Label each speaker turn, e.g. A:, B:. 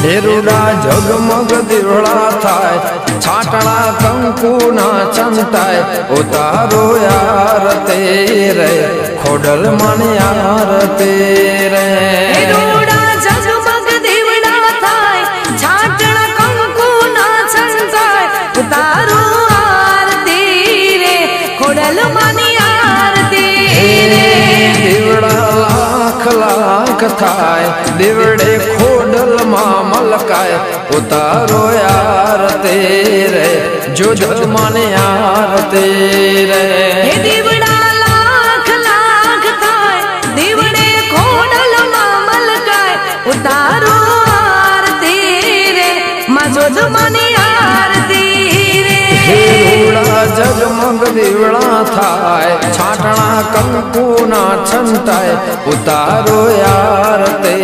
A: હેરુડા જગમગ દીવડા થાય, છાટણા કંકુના છંટાય, ઉતારો યાર તેરે ખોડલ મન યાર તેરે.
B: હેરુડા જગમગ દીવડા થાય, છાટણા કંકુના છંટાય, ઉતારો આરતી રે ખોડલ મન આરતી રે.
A: દીવડા લાખ લાખ થાય, દીવડે ખોડલમાં મલકાય, ઉતારો યાર તેરે જો જગમન યાર તેરે.
B: હે દીવડા લાખ લાખ થાય, દીવડે ખોડલમાં મલકાય, ઉતારો આરતી રે માં જોજમન આરતી રે.
A: હેરુડા જગમગ દીવડા થાય, છાટણા કંકુના છંટાય, ઉતારો યાર તે.